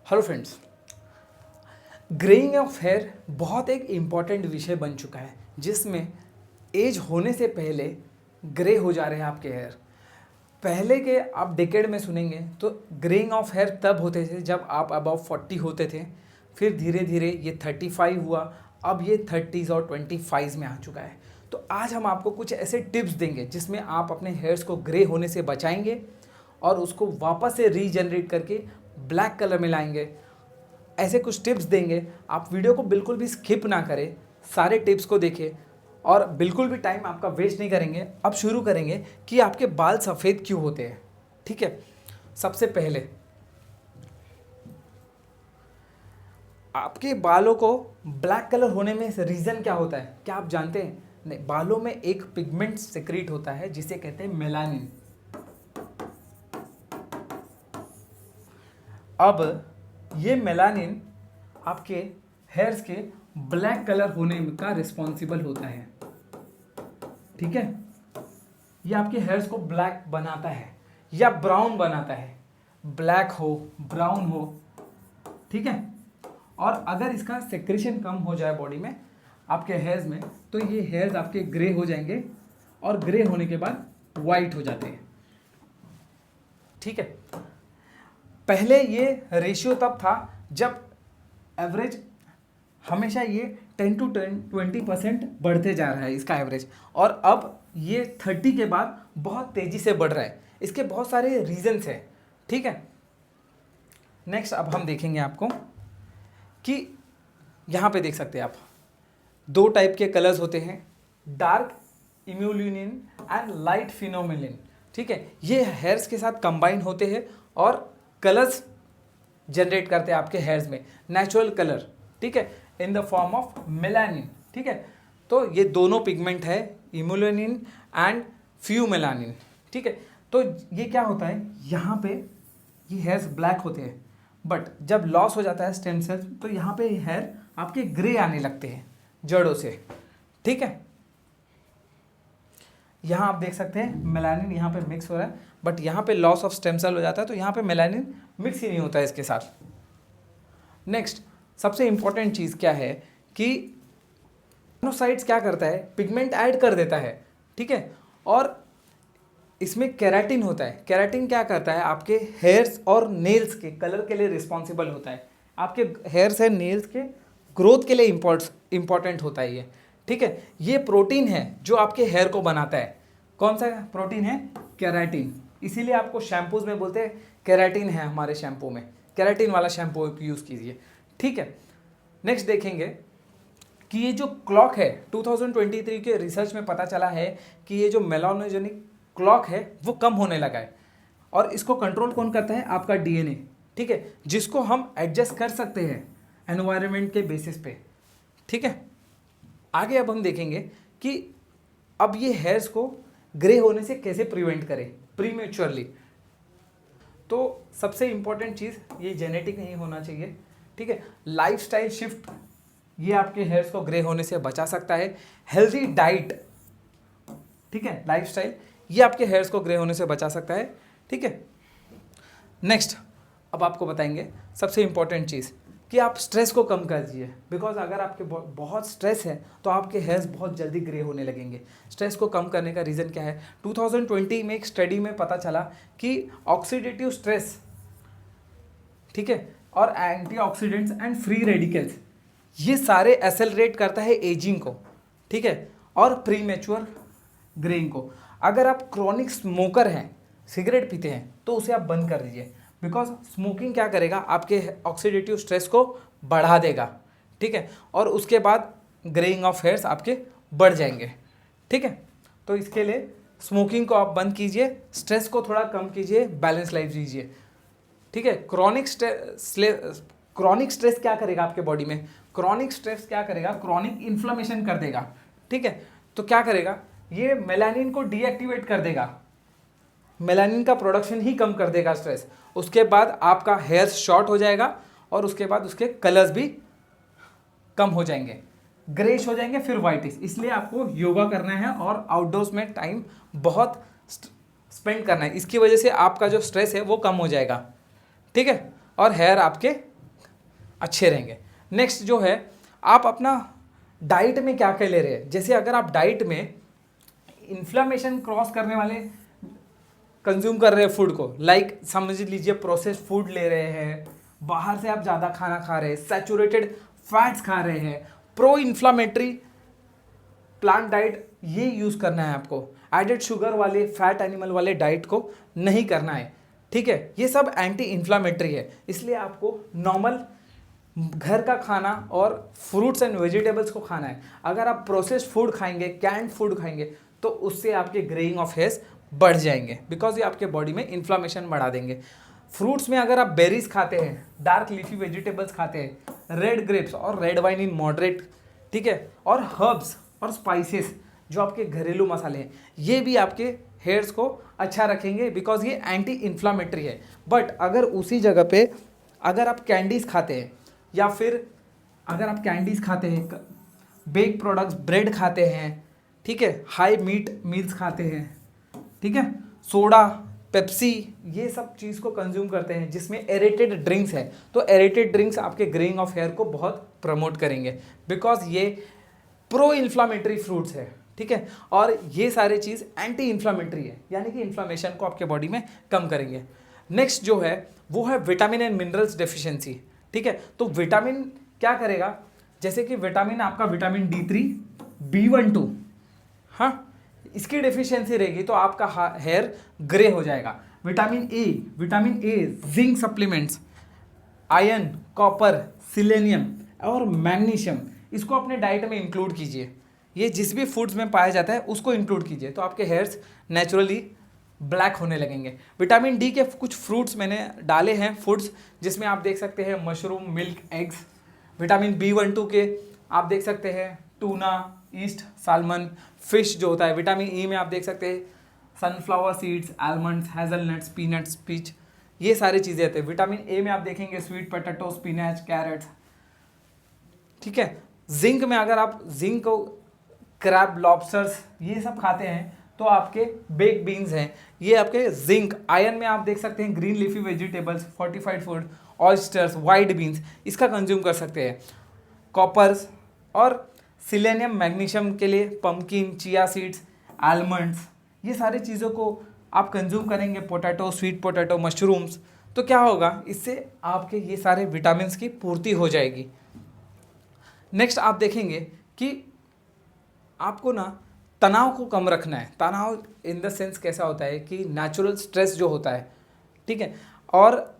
Hello friends, greying of hair बहुत एक important विषय बन चुका है जिसमें एज होने से पहले ग्रे हो जा रहे हैं आपके हेयर। पहले के आप डेकेड में सुनेंगे तो ग्रेइंग ऑफ हेयर तब होते थे जब आप अबाव 40 होते थे, फिर धीरे धीरे ये 35 हुआ, अब ये 30s और 25 में आ चुका है। तो आज हम आपको कुछ ऐसे टिप्स देंगे जिसमें आप अपने हेयर्स को ग्रे होने से बचाएंगे और उसको वापस से रीजनरेट करके ब्लैक कलर में लाएंगे। ऐसे कुछ टिप्स देंगे, आप वीडियो को बिल्कुल भी स्किप ना करें, सारे टिप्स को देखें और बिल्कुल भी टाइम आपका वेस्ट नहीं करेंगे। अब शुरू करेंगे कि आपके बाल सफ़ेद क्यों होते हैं। ठीक है, सबसे पहले आपके बालों को ब्लैक कलर होने में रीज़न क्या होता है, क्या आप जानते हैं? नहीं, बालों में एक पिगमेंट सिक्रीट होता है जिसे कहते हैं मेलानिन। अब ये मेलानिन आपके हेयर्स के ब्लैक कलर होने का रिस्पॉन्सिबल होता है। ठीक है, ये आपके हेयर्स को ब्लैक बनाता है या ब्राउन बनाता है, ब्लैक हो ब्राउन हो। ठीक है, और अगर इसका सेक्रेशन कम हो जाए बॉडी में आपके हेयर्स में तो ये हेयर्स आपके ग्रे हो जाएंगे और ग्रे होने के बाद वाइट हो जाते हैं। ठीक है, पहले ये रेशियो तब था जब एवरेज हमेशा ये 10 to 20% बढ़ते जा रहा है इसका एवरेज, और अब ये 30 के बाद बहुत तेज़ी से बढ़ रहा है। इसके बहुत सारे रीजंस हैं। ठीक है, नेक्स्ट अब हम देखेंगे आपको कि यहाँ पे देख सकते हैं आप दो टाइप के कलर्स होते हैं, डार्क इम्यूलिनिन एंड लाइट फिनोमिलिन। ठीक है, ये हेयर्स के साथ कंबाइन होते हैं और कलर्स जनरेट करते हैं आपके हेयर्स में, नेचुरल कलर। ठीक है, in the form of melanin. ठीक है, तो ये दोनों पिगमेंट है, इम्यूलिनिन एंड फ्यूमेलानिन। ठीक है, तो ये क्या होता है, यहाँ पे ये हेयर्स ब्लैक होते हैं, बट जब लॉस हो जाता है स्टेम सेल्स तो यहाँ पे हेयर आपके ग्रे आने लगते हैं जड़ों से। ठीक है, यहाँ आप देख सकते हैं मेलानिन यहाँ पे मिक्स हो रहा है, बट यहाँ पे लॉस ऑफ स्टेम सेल हो जाता है तो यहाँ पे मेलानिन मिक्स ही नहीं होता है इसके साथ। नेक्स्ट सबसे इंपॉर्टेंट चीज़ क्या है कि मोनोसाइट्स क्या करता है, पिगमेंट ऐड कर देता है। ठीक है, और इसमें केराटिन होता है। केराटिन क्या करता है, आपके हेयर्स और नेल्स के कलर के लिए रिस्पॉन्सिबल होता है। आपके हेयर्स एंड नेल्स के ग्रोथ के लिए इम्पॉर्टेंट होता है ये। ठीक है, ये प्रोटीन है जो आपके हेयर को बनाता है। कौन सा प्रोटीन है? केराटिन। इसीलिए आपको शैम्पूज में बोलते हैं केराटिन है हमारे शैम्पू में, केराटिन वाला शैम्पू यूज़ कीजिए। ठीक है, नेक्स्ट देखेंगे कि ये जो क्लॉक है 2023 के रिसर्च में पता चला है कि ये जो मेलानोजेनिक क्लॉक है वो कम होने लगा है, और इसको कंट्रोल कौन करता है? आपका डीएनए। ठीक है, जिसको हम एडजस्ट कर सकते हैं एनवायरनमेंट के बेसिस पे। ठीक है, आगे अब हम देखेंगे कि अब ये हेयर्स को ग्रे होने से कैसे प्रिवेंट करें प्रीमेच्योरली। तो सबसे इंपॉर्टेंट चीज़, ये जेनेटिक नहीं होना चाहिए। ठीक है, लाइफस्टाइल शिफ्ट ये आपके हेयर्स को ग्रे होने से बचा सकता है। हेल्दी डाइट, ठीक है, लाइफस्टाइल ये आपके हेयर्स को ग्रे होने से बचा सकता है। ठीक है, नेक्स्ट अब आपको बताएंगे सबसे इंपॉर्टेंट चीज़ कि आप स्ट्रेस को कम कर दीजिए। बिकॉज अगर आपके बहुत स्ट्रेस है तो आपके हेयर्स बहुत जल्दी ग्रे होने लगेंगे। स्ट्रेस को कम करने का रीज़न क्या है? 2020 में एक स्टडी में पता चला कि ऑक्सीडेटिव स्ट्रेस, ठीक है, और एंटीऑक्सीडेंट्स एंड फ्री रेडिकल्स ये सारे एक्सेलरेट करता है एजिंग को। ठीक है, और प्रीमेच्योर ग्रेइंग को। अगर आप क्रॉनिक स्मोकर हैं, सिगरेट पीते हैं, तो उसे आप बंद कर दीजिए। बिकॉज स्मोकिंग क्या करेगा, आपके ऑक्सीडेटिव स्ट्रेस को बढ़ा देगा। ठीक है, और उसके बाद ग्रेइंग ऑफ हेयर्स आपके बढ़ जाएंगे। ठीक है, तो इसके लिए स्मोकिंग को आप बंद कीजिए, स्ट्रेस को थोड़ा कम कीजिए, बैलेंस लाइफ जीजिए। ठीक है, क्रॉनिक स्ट्रेस क्या करेगा आपके बॉडी में? क्रॉनिक स्ट्रेस क्या करेगा? क्रॉनिक इन्फ्लेमेशन कर देगा। ठीक है, तो क्या करेगा, ये मेलानिन को डीएक्टिवेट कर देगा, मेलानिन का प्रोडक्शन ही कम कर देगा स्ट्रेस। उसके बाद आपका हेयर शॉर्ट हो जाएगा और उसके बाद उसके कलर्स भी कम हो जाएंगे, ग्रेश हो जाएंगे, फिर वाइटिश। इसलिए आपको योगा करना है और आउटडोर्स में टाइम बहुत स्पेंड करना है। इसकी वजह से आपका जो स्ट्रेस है वो कम हो जाएगा। ठीक है, और हेयर आपके अच्छे रहेंगे। नेक्स्ट जो है, आप अपना डाइट में क्या क्या ले रहे हैं। जैसे अगर आप डाइट में इन्फ्लामेशन क्रॉस करने वाले कंज्यूम कर रहे हैं फूड को, लाइक समझ लीजिए प्रोसेस्ड फूड ले रहे हैं, बाहर से आप ज़्यादा खाना खा रहे हैं, सैचुरेटेड फैट्स खा रहे हैं, प्रो इन्फ्लामेटरी प्लांट डाइट ये यूज़ करना है आपको। एडेड शुगर वाले फैट एनिमल वाले डाइट को नहीं करना है, ठीक है। ये सब एंटी इन्फ्लामेटरी है, इसलिए आपको नॉर्मल घर का खाना और फ्रूट्स एंड वेजिटेबल्स को खाना है। अगर आप प्रोसेस्ड फूड खाएंगे, कैंड फूड खाएंगे, तो उससे आपके ग्रेइंग ऑफ हेयर्स बढ़ जाएंगे, बिकॉज ये आपके बॉडी में इन्फ्लामेशन बढ़ा देंगे। फ्रूट्स में अगर आप बेरीज खाते हैं, डार्क लीफी वेजिटेबल्स खाते हैं, रेड ग्रेप्स और रेड वाइन इन मॉडरेट, ठीक है, और हर्ब्स और स्पाइसेस जो आपके घरेलू मसाले हैं, ये भी आपके हेयर्स को अच्छा रखेंगे, बिकॉज ये एंटी इन्फ्लामेटरी है। बट अगर उसी जगह पे अगर आप कैंडीज खाते हैं, या फिर अगर आप कैंडीज खाते हैं, बेक प्रोडक्ट्स, ब्रेड खाते हैं, ठीक है, हाई मीट मील्स खाते हैं, ठीक है, सोडा, पेप्सी, ये सब चीज़ को कंज्यूम करते हैं जिसमें एरेटेड ड्रिंक्स है, तो एरेटेड ड्रिंक्स आपके ग्रेइंग ऑफ हेयर को बहुत प्रमोट करेंगे, बिकॉज ये प्रो इन्फ्लामेटरी फ्रूट्स है, ठीक है, और ये सारी चीज़ एंटी इन्फ्लामेटरी है, यानी कि इन्फ्लामेशन को आपके बॉडी में कम करेंगे। नेक्स्ट जो है वो है विटामिन एंड मिनरल्स डेफिशिएंसी, ठीक है। तो विटामिन क्या करेगा, जैसे कि विटामिन आपका विटामिन D3, B12, हाँ, इसकी डेफिशिएंसी रहेगी तो आपका हेयर ग्रे हो जाएगा। Vitamin A, zinc supplements, iron, copper, selenium और मैग्नीशियम, इसको अपने डाइट में इंक्लूड कीजिए। ये जिस भी फूड्स में पाया जाता है उसको इंक्लूड कीजिए, तो आपके हेयर्स नेचुरली ब्लैक होने लगेंगे। विटामिन डी के कुछ फ्रूट्स मैंने डाले हैं फूड्स, जिसमें आप देख सकते हैं mushroom, milk, eggs. Vitamin B12 के आप देख सकते हैं टूना, ईस्ट, सालमन, फिश जो होता है। विटामिन ई में आप देख सकते हैं sunflower seeds, almonds, hazelnuts, peanuts, peach, ये सारी चीज़ें आते हैं। विटामिन ए में आप देखेंगे स्वीट पोटैटो, स्पिनच, कैरेट्स, ठीक है। जिंक में अगर आप जिंक को क्रैब, लॉबस्टर्स ये सब खाते हैं तो आपके बेक बीन्स हैं, ये आपके जिंक। आयरन में आप देख सकते हैं green leafy vegetables, fortified food, oysters, white beans, इसका कंज्यूम कर सकते हैं। कॉपर्स और सिलेनियम, मैग्नीशियम के लिए पम्पकिन, चिया सीड्स, आलमंड्स, ये सारी चीज़ों को आप कंज्यूम करेंगे। पोटैटो, स्वीट पोटैटो, मशरूम्स, तो क्या होगा, इससे आपके ये सारे विटामिन की पूर्ति हो जाएगी। नेक्स्ट आप देखेंगे कि आपको ना तनाव को कम रखना है। तनाव इन द सेंस कैसा होता है कि नेचुरल स्ट्रेस जो होता है, ठीक है, और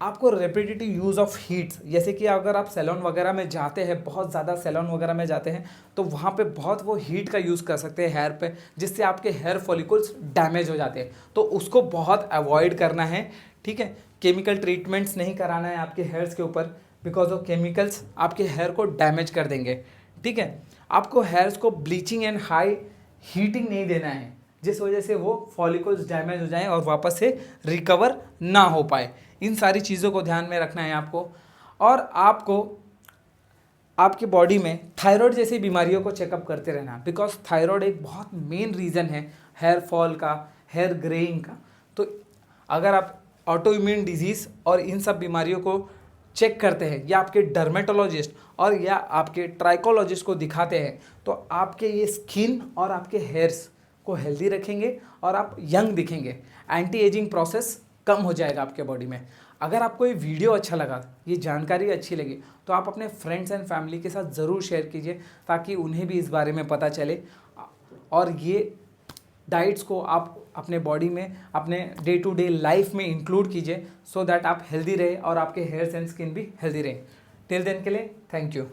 आपको रेपिटेटिव यूज़ ऑफ हीट्स, जैसे कि अगर आप सैलून वगैरह में जाते हैं, बहुत ज़्यादा सैलून वगैरह में जाते हैं, तो वहाँ पे बहुत वो हीट का यूज़ कर सकते हैं हेयर पे, जिससे आपके हेयर फॉलिकल्स डैमेज हो जाते हैं, तो उसको बहुत अवॉइड करना है, ठीक है। केमिकल ट्रीटमेंट्स नहीं कराना है आपके हेयर्स के ऊपर, बिकॉज वो केमिकल्स आपके हेयर को डैमेज कर देंगे, ठीक है। आपको हेयर्स को ब्लीचिंग एंड हाई हीटिंग नहीं देना है, जिस वजह से वो फॉलिकल्स डैमेज हो जाएं और वापस से रिकवर ना हो पाए। इन सारी चीज़ों को ध्यान में रखना है आपको। और आपको आपके बॉडी में थायराइड जैसी बीमारियों को चेकअप करते रहना, बिकॉज थायराइड एक बहुत मेन रीज़न है हेयर फॉल का, हेयर ग्रेइंग का। तो अगर आप ऑटो इम्यून डिजीज़ और इन सब बीमारियों को चेक करते हैं, या आपके डर्मेटोलॉजिस्ट और या आपके ट्राइकोलॉजिस्ट को दिखाते हैं, तो आपके ये स्किन और आपके हेयर्स को हेल्दी रखेंगे और आप यंग दिखेंगे। एंटी एजिंग प्रोसेस कम हो जाएगा आपके बॉडी में। अगर आपको ये वीडियो अच्छा लगा, ये जानकारी अच्छी लगी, तो आप अपने फ्रेंड्स एंड फैमिली के साथ ज़रूर शेयर कीजिए, ताकि उन्हें भी इस बारे में पता चले और ये डाइट्स को आप अपने बॉडी में, अपने डे टू डे लाइफ में इंक्लूड कीजिए, सो दैट आप हेल्दी रहे और आपके हेयर्स एंड स्किन भी हेल्दी रहे। टिल देन के लिए थैंक यू।